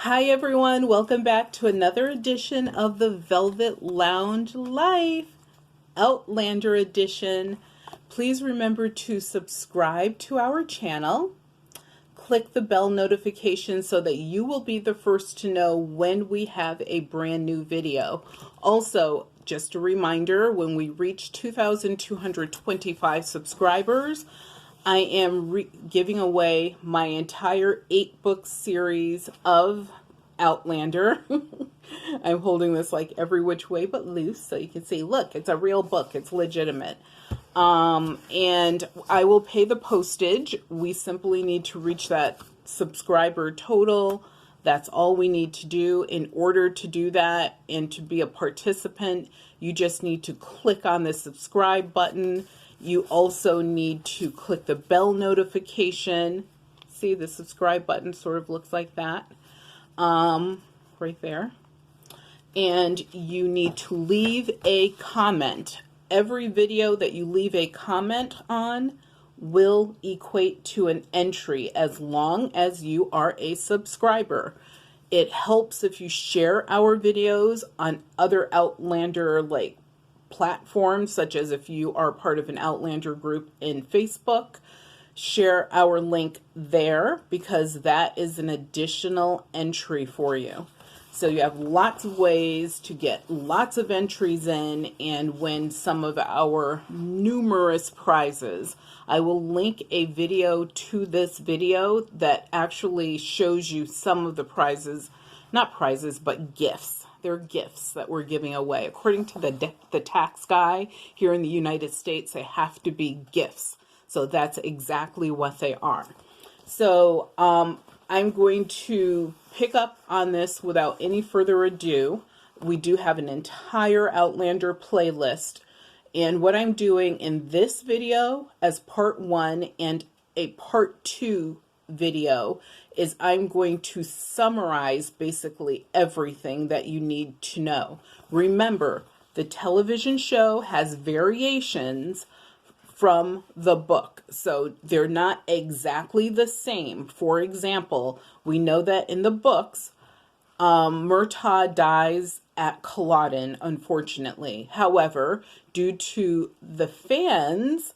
Hi everyone, welcome back to another edition of the Velvet Lounge Life Outlander edition. Please remember to subscribe to our channel. Click the bell notification so that you will be the first to know when we have a brand new video. Also, just a reminder, when we reach 2,225 subscribers, I am giving away my entire 8-book series of Outlander. I'm holding this like every which way but loose so you can see, look, it's a real book. It's legitimate. And I will pay the postage. We simply need to reach that subscriber total. That's all we need to do. In order to do that and to be a participant, you just need to click on the subscribe button. You also need to click the bell notification. See, the subscribe button sort of looks like that, right there. And you need to leave a comment. Every video that you leave a comment on will equate to an entry as long as you are a subscriber. It helps if you share our videos on other Outlander platforms, such as if you are part of an Outlander group in Facebook. Share our link there because that is an additional entry for you. So you have lots of ways to get lots of entries in and win some of our numerous prizes. I will link a video to this video that actually shows you some of the prizes, not prizes, but gifts. They're gifts that we're giving away. According to the tax guy here in the United States, they have to be gifts. So that's exactly what they are. So I'm going to pick up on this without any further ado. We do have an entire Outlander playlist. And what I'm doing in this video as part 1 and a part 2 video is I'm going to summarize basically everything that you need to know. Remember, the television show has variations from the book, so they're not exactly the same. For example, we know that in the books, Murtaugh dies at Culloden, unfortunately. However, due to the fans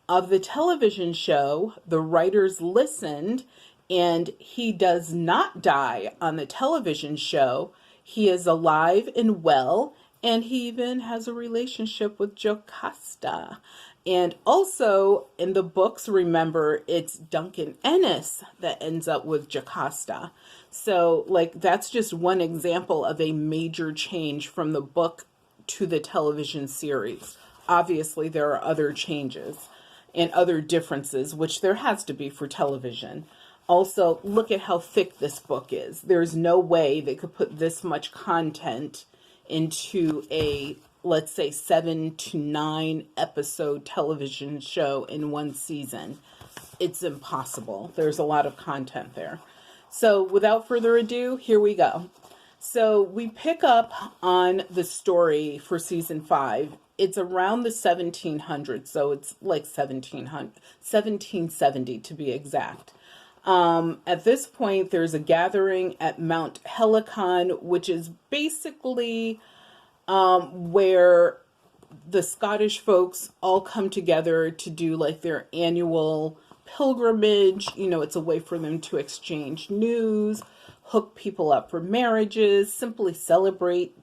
of the television show, the writers listened, and he does not die on the television show. He is alive and well, and he even has a relationship with Jocasta. And also in the books, remember, it's Duncan Ennis that ends up with Jocasta. So that's just one example of a major change from the book to the television series. Obviously, there are other changes and other differences, which there has to be for television. Also, look at how thick this book is. There's no way they could put this much content into a, let's say, 7 to 9 episode television show in one season. It's impossible. There's a lot of content there. So without further ado, here we go. So we pick up on the story for season 5. It's around the 1700s, so it's like 1770 to be exact. At this point, there's a gathering at Mount Helicon, which is basically where the Scottish folks all come together to do their annual pilgrimage. It's a way for them to exchange news, hook people up for marriages, simply celebrate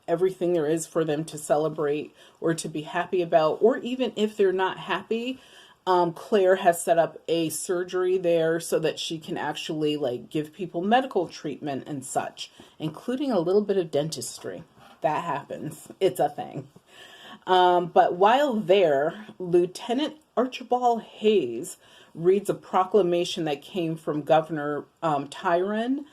everything there is for them to celebrate or to be happy about. Or even if they're not happy, Claire has set up a surgery there so that she can actually give people medical treatment and such, including a little bit of dentistry. That happens. It's a thing. But while there, Lieutenant Archibald Hayes reads a proclamation that came from Governor Tyrone,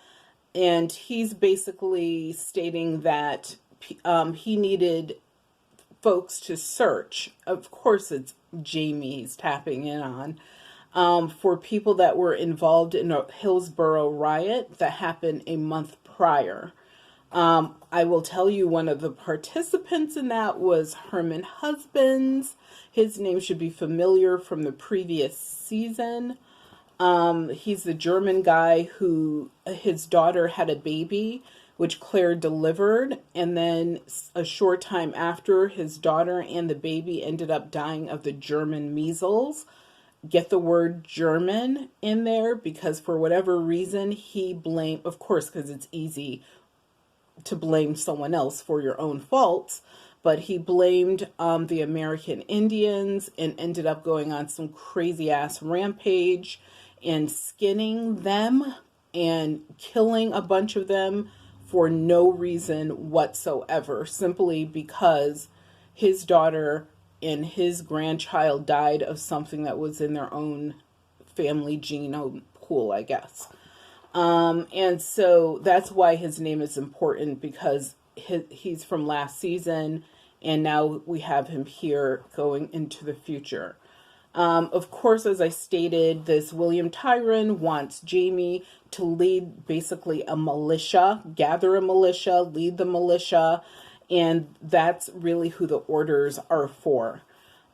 and he's basically stating that he needed folks to search. Of course, it's Jamie he's tapping in on. For people that were involved in a Hillsborough riot that happened a month prior. I will tell you one of the participants in that was Herman Husbands. His name should be familiar from the previous season. He's the German guy who his daughter had a baby, which Claire delivered, and then a short time after, his daughter and the baby ended up dying of the German measles. Get the word German in there because for whatever reason he blamed, of course, because it's easy to blame someone else for your own faults, but he blamed the American Indians and ended up going on some crazy ass rampage and skinning them and killing a bunch of them for no reason whatsoever, simply because his daughter and his grandchild died of something that was in their own family genome pool, I guess. And so that's why his name is important, because he's from last season, and now we have him here going into the future. Of course, as I stated, this William Tyron wants Jamie to lead basically a militia, gather a militia, lead the militia, and that's really who the orders are for.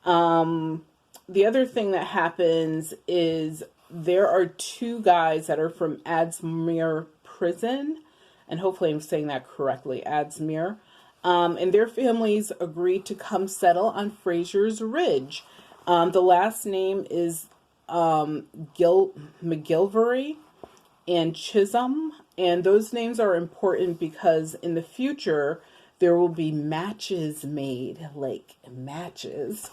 The other thing that happens is there are two guys that are from Adsmere prison, and hopefully I'm saying that correctly, Adsmere, and their families agreed to come settle on Fraser's Ridge. The last name is McGilvery and Chisholm, and those names are important because in the future there will be matches made, like matches,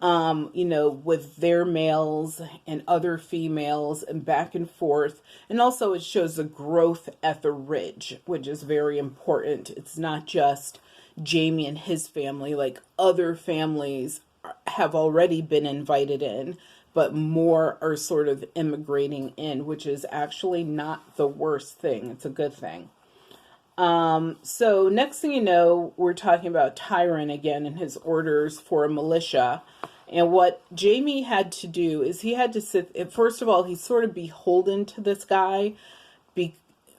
with their males and other females and back and forth. And also it shows the growth at the ridge, which is very important. It's not just Jamie and his family, like other families have already been invited in, but more are sort of immigrating in, which is actually not the worst thing. It's a good thing. So next thing you know, we're talking about Tyron again and his orders for a militia. And what Jamie had to do is he had to sit, first of all, he's sort of beholden to this guy.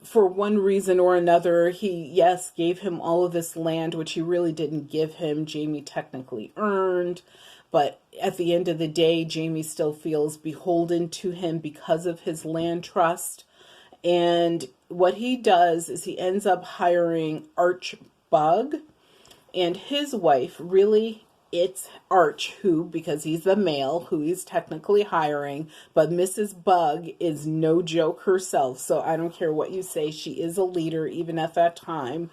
For one reason or another, he, yes, gave him all of this land, which he really didn't give him. Jamie technically earned. But at the end of the day, Jamie still feels beholden to him because of his land trust. And what he does is he ends up hiring Arch Bug and his wife. Really, it's Arch who, because he's the male who he's technically hiring, but Mrs. Bug is no joke herself. So I don't care what you say, she is a leader even at that time.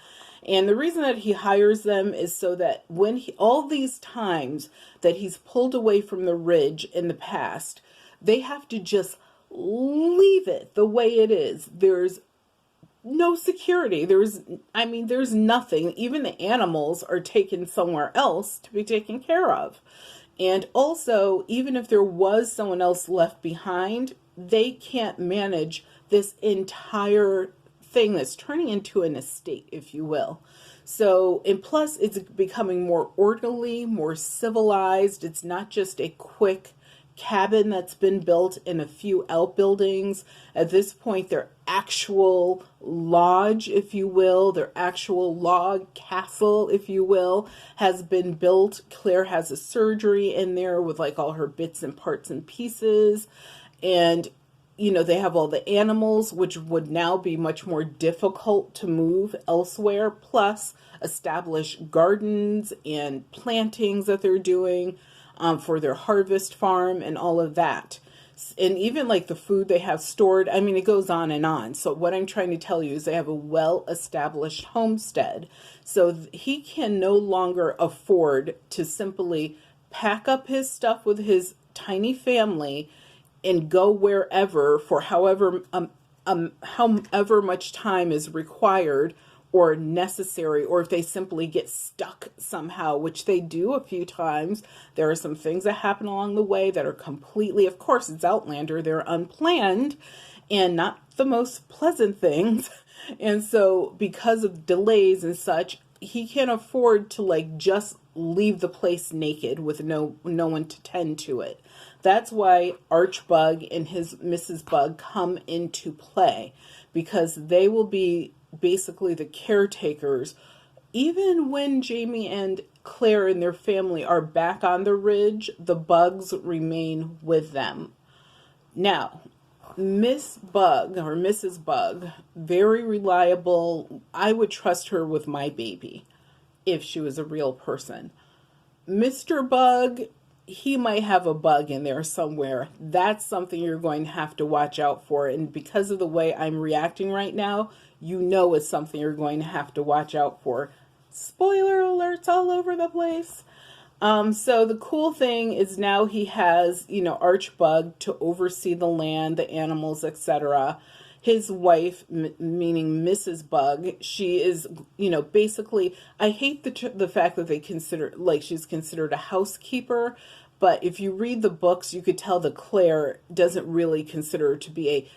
And the reason that he hires them is so that when all these times that he's pulled away from the ridge in the past, they have to just leave it the way it is. There's no security. There's nothing. Even the animals are taken somewhere else to be taken care of. And also, even if there was someone else left behind, they can't manage this entire thing that's turning into an estate, if you will. So, and plus it's becoming more orderly, more civilized. It's not just a quick cabin that's been built in a few outbuildings. At this point, their actual lodge, if you will, their actual log castle, if you will, has been built. Claire has a surgery in there with like all her bits and parts and pieces. And they have all the animals, which would now be much more difficult to move elsewhere, plus establish gardens and plantings that they're doing for their harvest farm and all of that. And even like the food they have stored, it goes on and on. So what I'm trying to tell you is they have a well-established homestead. So he can no longer afford to simply pack up his stuff with his tiny family and go wherever for however much time is required or necessary, or if they simply get stuck somehow, which they do a few times. There are some things that happen along the way that are completely, of course, it's Outlander, they're unplanned and not the most pleasant things. And so because of delays and such, he can't afford to just leave the place naked with no one to tend to it. That's why Archbug and his Mrs. Bug come into play, because they will be basically the caretakers. Even when Jamie and Claire and their family are back on the ridge, the Bugs remain with them. Now, Miss Bug or Mrs. Bug, very reliable. I would trust her with my baby if she was a real person. Mr. Bug, he might have a bug in there somewhere. That's something you're going to have to watch out for. And because of the way I'm reacting right now, you know it's something you're going to have to watch out for. Spoiler alerts all over the place. So the cool thing is now he has, Archbug to oversee the land, the animals, etc. His wife, meaning Mrs. Bug, she is, basically, I hate the fact that they consider, like, she's considered a housekeeper, but if you read the books, you could tell that Claire doesn't really consider her to be a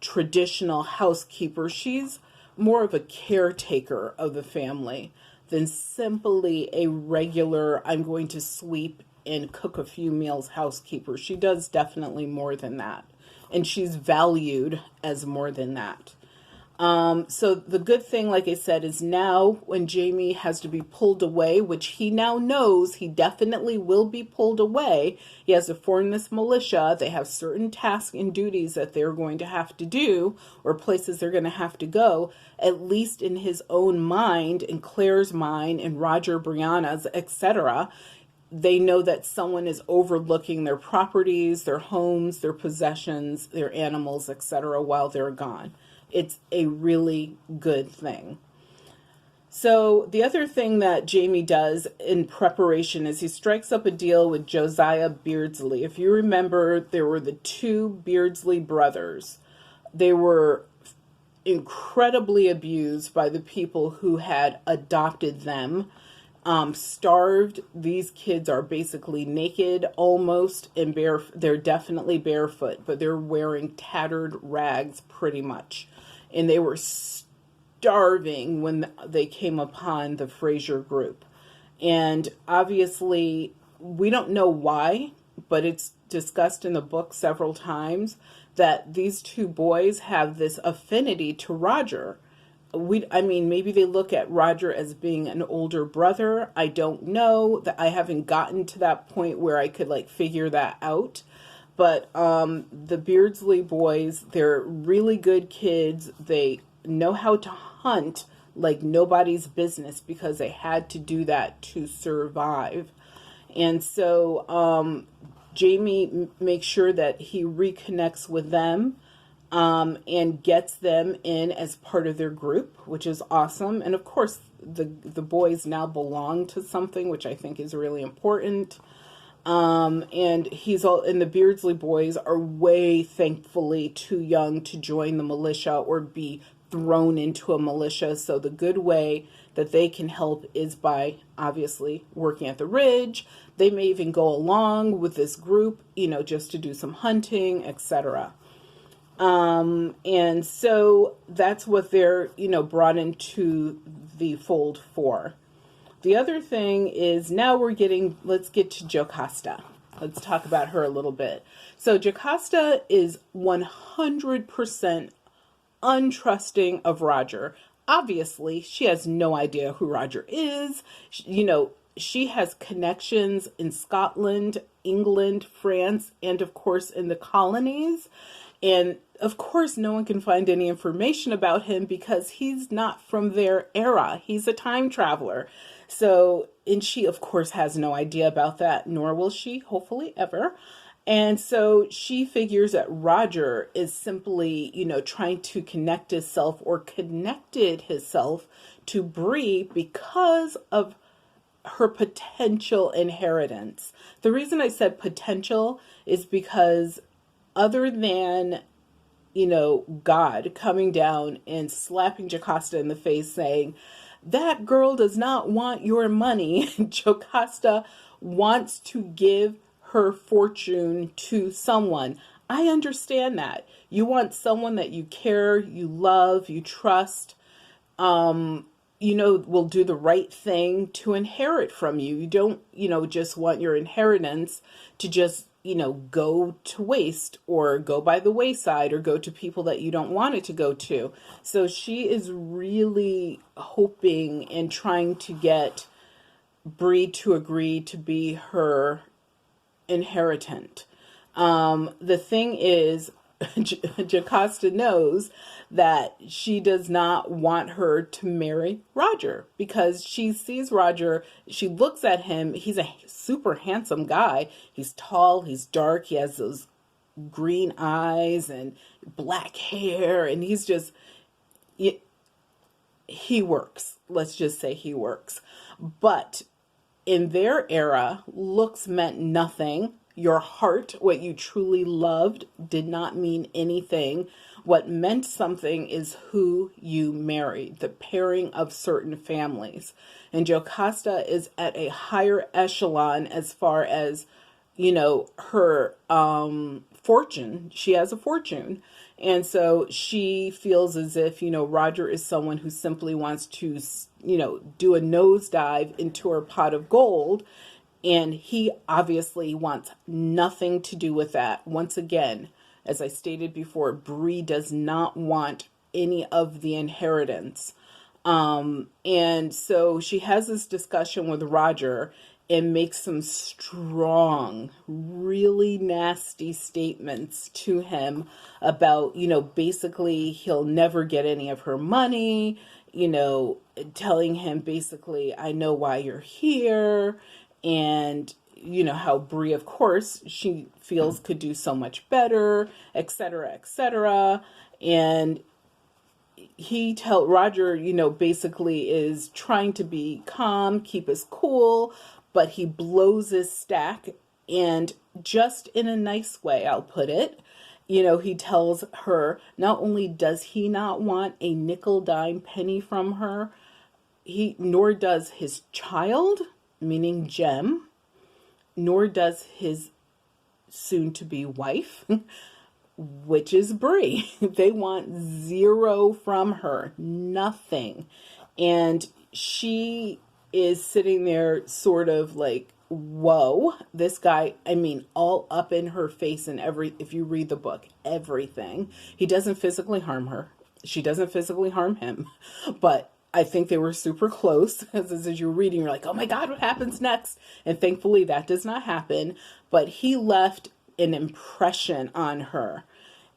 traditional housekeeper. She's more of a caretaker of the family than simply a regular, I'm going to sweep and cook a few meals housekeeper. She does definitely more than that. And she's valued as more than that. So the good thing, like I said, is now when Jamie has to be pulled away, which he now knows he definitely will be pulled away. He has to form this militia. They have certain tasks and duties that they're going to have to do or places they're going to have to go, at least in his own mind, in Claire's mind, in Roger, Brianna's, etc. They know that someone is overlooking their properties, their homes, their possessions, their animals, etc. while they're gone. It's a really good thing. So the other thing that Jamie does in preparation is he strikes up a deal with Josiah Beardsley. If you remember, there were the two Beardsley brothers. They were incredibly abused by the people who had adopted them. Starved. These kids are basically naked almost and they're definitely barefoot, but they're wearing tattered rags pretty much. And they were starving when they came upon the Fraser group. And obviously, we don't know why, but it's discussed in the book several times that these two boys have this affinity to Roger. Maybe they look at Roger as being an older brother. I don't know. That I haven't gotten to that point where I could figure that out. But the Beardsley boys, they're really good kids. They know how to hunt like nobody's business because they had to do that to survive. And so Jamie makes sure that he reconnects with them. And gets them in as part of their group, which is awesome. And of course, the boys now belong to something, which I think is really important. And the Beardsley boys are way, thankfully, too young to join the militia or be thrown into a militia. So the good way that they can help is by obviously working at the Ridge. They may even go along with this group, just to do some hunting, etc. And so that's what they're, brought into the fold for. The other thing is now let's get to Jocasta. Let's talk about her a little bit. So Jocasta is 100% untrusting of Roger. Obviously, she has no idea who Roger is. She has connections in Scotland, England, France, and of course in the colonies. And of course, no one can find any information about him because he's not from their era. He's a time traveler. So, and she, of course, has no idea about that, nor will she, hopefully, ever. And so she figures that Roger is simply, trying to connect himself or connected himself to Bree because of her potential inheritance. The reason I said potential is because other than, God coming down and slapping Jocasta in the face saying, that girl does not want your money. Jocasta wants to give her fortune to someone. I understand that. You want someone that you care, you love, you trust, will do the right thing to inherit from you. You don't, just want your inheritance to just, go to waste or go by the wayside or go to people that you don't want it to go to. So she is really hoping and trying to get Bree to agree to be her inheritant. The thing is, Jocasta knows that she does not want her to marry Roger because she sees Roger, she looks at him, he's a super handsome guy. He's tall, he's dark, he has those green eyes and black hair, and he's just, he works. Let's just say he works. But in their era, looks meant nothing. Your heart, what you truly loved, did not mean anything. What meant something is who you married, the pairing of certain families. And Jocasta is at a higher echelon as far as, her fortune. She has a fortune. And so she feels as if, Roger is someone who simply wants to, do a nosedive into her pot of gold. And he obviously wants nothing to do with that. Once again, as I stated before, Bree does not want any of the inheritance. And so she has this discussion with Roger and makes some strong, really nasty statements to him about, basically he'll never get any of her money, telling him basically, I know why you're here. And, how Bree, of course, she feels could do so much better, et cetera, et cetera. And Roger, basically is trying to be calm, keep his cool, but he blows his stack, and just in a nice way, I'll put it, he tells her not only does he not want a nickel, dime, penny from her, nor does his child, meaning Jem, nor does his soon-to-be wife, which is Bree. They want zero from her, nothing. And she is sitting there sort of like, whoa, this guy, all up in her face and if you read the book, everything. He doesn't physically harm her. She doesn't physically harm him. But I think they were super close. As you're reading, you're like, oh my God, what happens next? And thankfully that does not happen. But he left an impression on her.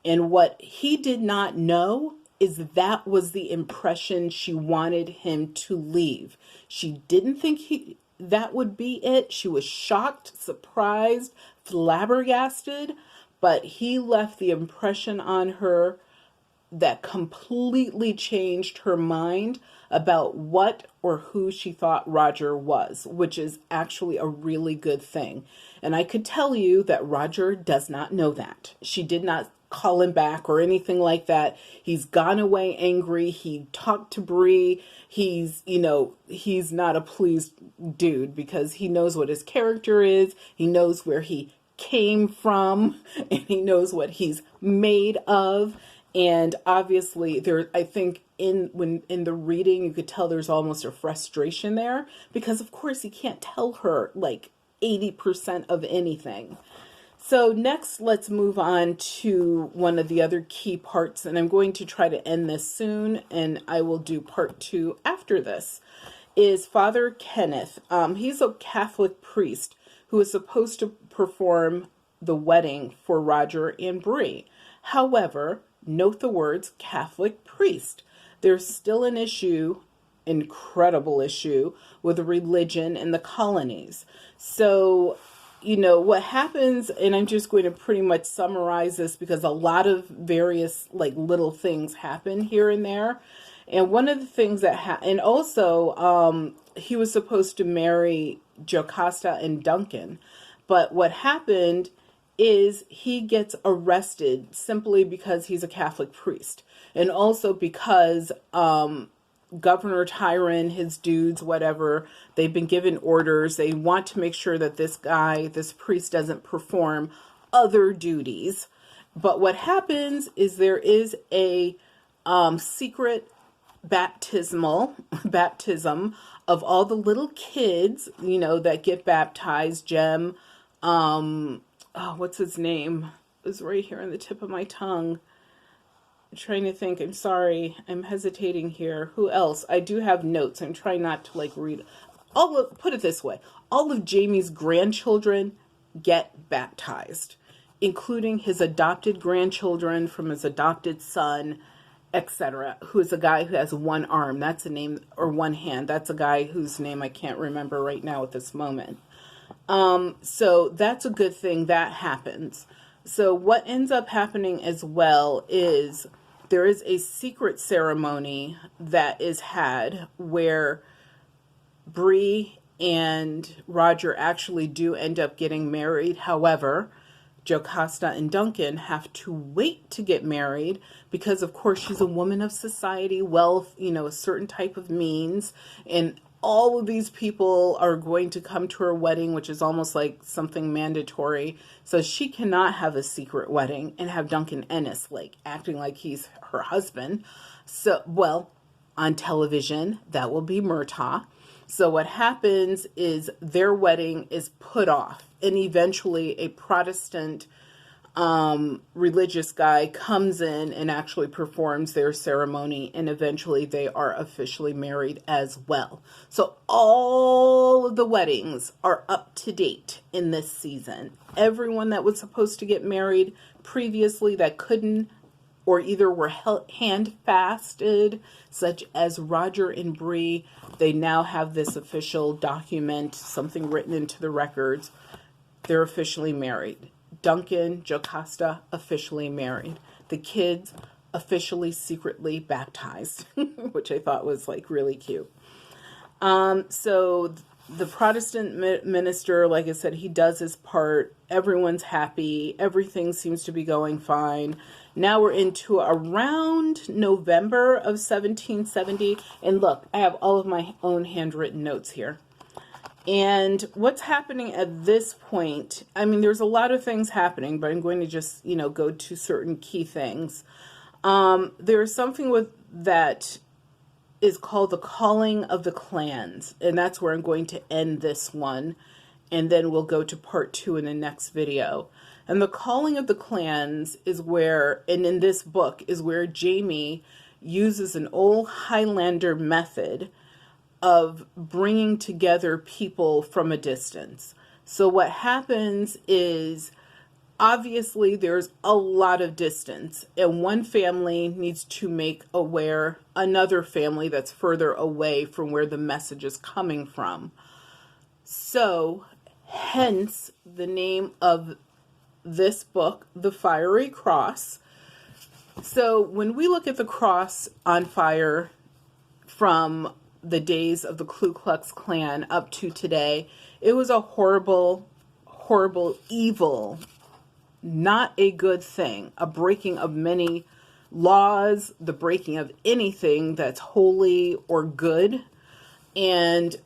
And what he did not know is that was the impression she wanted him to leave. She didn't think that would be it. She was shocked, surprised, flabbergasted, but he left the impression on her that completely changed her mind about what or who she thought Roger was, which is actually a really good thing. And I could tell you that Roger does not know that. She did not call him back or anything like that. He's gone away angry. He talked to Bree. He's not a pleased dude because he knows what his character is. He knows where he came from and he knows what he's made of. And obviously I think in the reading, you could tell there's almost a frustration there because of course he can't tell her like 80% of anything. So next, let's move on to one of the other key parts, and I'm going to try to end this soon, and I will do part 2 after this, is Father Kenneth. He's a Catholic priest who is supposed to perform the wedding for Roger and Bree. However, note the words Catholic priest. There's still an issue, incredible issue, with religion in the colonies. So what happens, and I'm just going to pretty much summarize this because a lot of various like little things happen here and there. And one of the things that and also he was supposed to marry Jocasta and Duncan. But what happened is he gets arrested simply because he's a Catholic priest. And also because Governor Tyron, his dudes, whatever, they've been given orders. They want to make sure that this priest doesn't perform other duties. But what happens is there is a secret baptism of all the little kids, that get baptized. Jem, what's his name? It was right here on the tip of my tongue. I'm trying to think. I'm sorry. I'm hesitating here. Who else? I do have notes. I'm trying not to read. Put it this way. All of Jamie's grandchildren get baptized. including his adopted grandchildren from his adopted son, etc., who is a guy who has one arm. That's a name, or one hand. That's a guy whose name I can't remember right now at this moment. So that's a good thing that happens. So what ends up happening as well is there is a secret ceremony that is had where Bree and Roger actually do end up getting married. However, Jocasta and Duncan have to wait to get married because, of course, she's a woman of society, wealth, a certain type of means, and all of these people are going to come to her wedding, which is almost like something mandatory. So she cannot have a secret wedding and have Duncan Ennis acting like he's her husband. So, well, on television, that will be Murtaugh. So what happens is their wedding is put off, and eventually a Protestant religious guy comes in and actually performs their ceremony, and eventually they are officially married as well. So all of the weddings are up to date in this season. Everyone that was supposed to get married previously that couldn't, or either were hand-fasted, such as Roger and Bree, they now have this official document, something written into the records. They're officially married. Duncan, Jocasta, officially married. The kids officially secretly baptized, which I thought was really cute. So the Protestant minister, like I said, he does his part. Everyone's happy. Everything seems to be going fine. Now we're into around November of 1770. And look, I have all of my own handwritten notes here. And what's happening at this point, I mean, there's a lot of things happening, but I'm going to just, go to certain key things. There's something that is called the calling of the clans. And that's where I'm going to end this one. And then we'll go to part 2 in the next video. And the calling of the clans is where, and in this book, is where Jamie uses an old Highlander method of bringing together people from a distance. So what happens is, obviously, there's a lot of distance, and one family needs to make aware another family that's further away from where the message is coming from. So, hence the name of this book, The Fiery Cross. So when we look at the cross on fire from the days of the Ku Klux Klan up to today, it was a horrible, horrible, evil, not a good thing, a breaking of many laws, the breaking of anything that's holy or good. And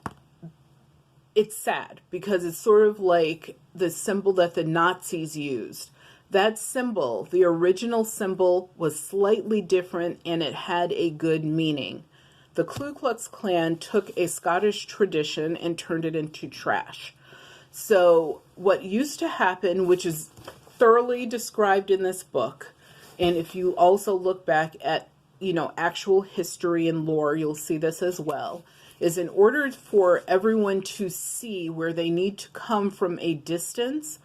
it's sad because it's sort of like the symbol that the Nazis used. That symbol, the original symbol, was slightly different and it had a good meaning. The Ku Klux Klan took a Scottish tradition and turned it into trash. So what used to happen, which is thoroughly described in this book, and if you also look back at, actual history and lore, you'll see this as well, is in order for everyone to see where they need to come from a distance,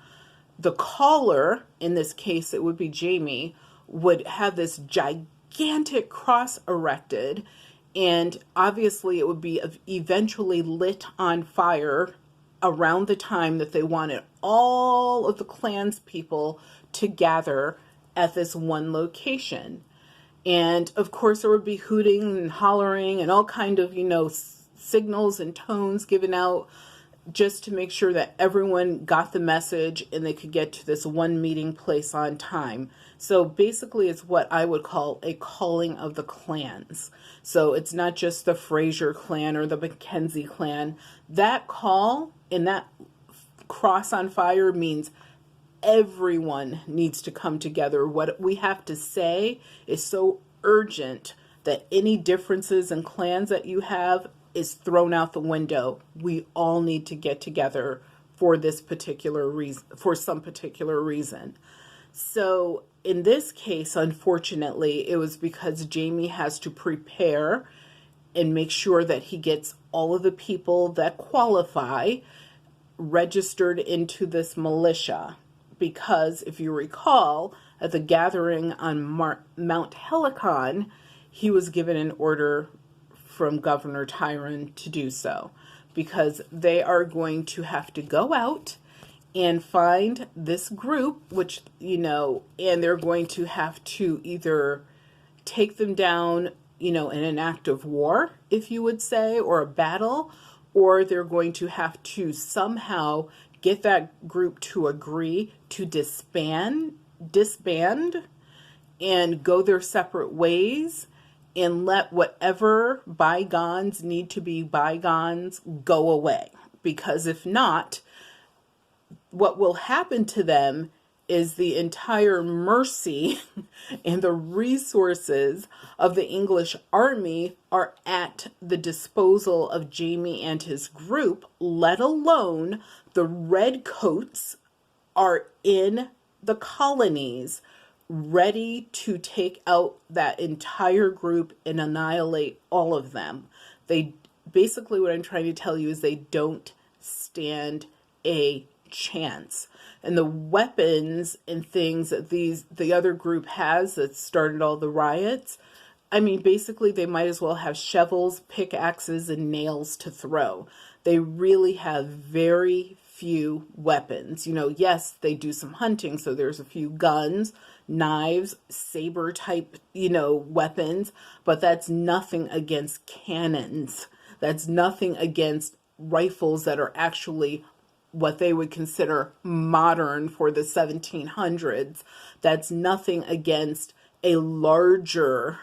the caller, in this case it would be Jamie, would have this gigantic cross erected, and obviously it would be eventually lit on fire around the time that they wanted all of the Klan's people to gather at this one location. And of course there would be hooting and hollering and all kind of, signals and tones given out just to make sure that everyone got the message and they could get to this one meeting place on time. So basically it's what I would call a calling of the clans. So it's not just the Fraser clan or the Mackenzie clan. That call and that cross on fire means everyone needs to come together. What we have to say is so urgent that any differences in clans that you have is thrown out the window. We all need to get together for this particular reason, for some particular reason. So in this case, unfortunately, it was because Jamie has to prepare and make sure that he gets all of the people that qualify registered into this militia because if you recall, at the gathering on Mount Helicon, he was given an order from Governor Tyron to do so, because they are going to have to go out and find this group, which, and they're going to have to either take them down, in an act of war, if you would say, or a battle, or they're going to have to somehow get that group to agree to disband and go their separate ways and let whatever bygones need to be bygones go away. Because if not, what will happen to them is the entire mercy and the resources of the English army are at the disposal of Jamie and his group, let alone the redcoats are in the colonies ready to take out that entire group and annihilate all of them. They basically, what I'm trying to tell you is they don't stand a chance. And the weapons and things that the other group has that started all the riots, I mean, basically they might as well have shovels, pickaxes, and nails to throw. They really have very few weapons. Yes, they do some hunting, so there's a few guns, knives, saber type, weapons, but that's nothing against cannons. That's nothing against rifles that are actually what they would consider modern for the 1700s. That's nothing against a larger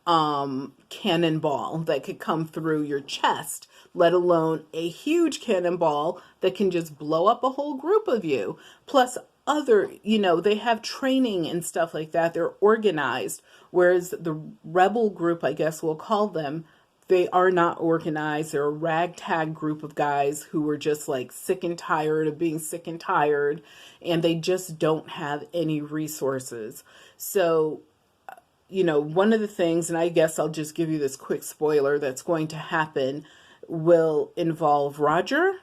cannonball that could come through your chest, let alone a huge cannonball that can just blow up a whole group of you. Plus other, they have training and stuff like that. They're organized. Whereas the rebel group, I guess we'll call them, they are not organized. They're a ragtag group of guys who were just like sick and tired of being sick and tired, and they just don't have any resources. So, one of the things, and I guess I'll just give you this quick spoiler that's going to happen, will involve Roger,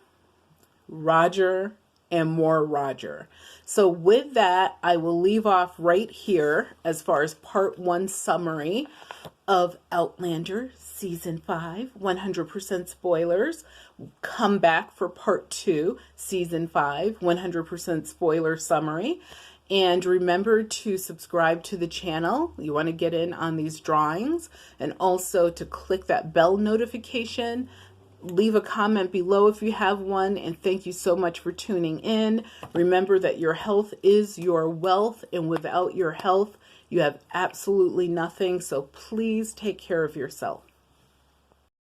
and more Roger. So with that, I will leave off right here as far as part 1 summary of Outlander Season 5, 100% spoilers. Come back for part 2, Season 5, 100% spoiler summary. And remember to subscribe to the channel. You want to get in on these drawings, and also to click that bell notification. Leave a comment below if you have one, and thank you so much for tuning in. Remember that your health is your wealth, and without your health, you have absolutely nothing. So please take care of yourself.